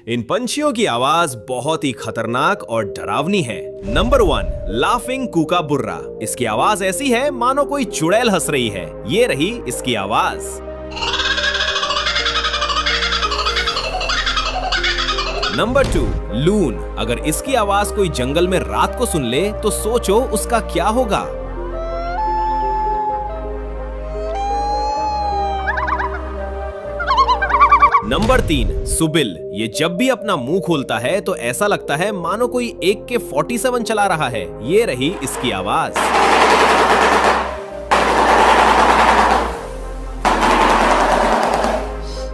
इन पंछियों की आवाज बहुत ही खतरनाक और डरावनी है। Number 1, laughing kookaburra. इसकी आवाज ऐसी है मानो कोई चुड़ैल हंस रही है। ये रही इसकी आवाज। नंबर 2, लून। अगर इसकी आवाज कोई जंगल में रात को सुन ले तो सोचो उसका क्या होगा। नंबर 3, सुबिल। ये जब भी अपना मुंह खोलता है तो ऐसा लगता है मानो कोई AK-47 चला रहा है। ये रही इसकी आवाज।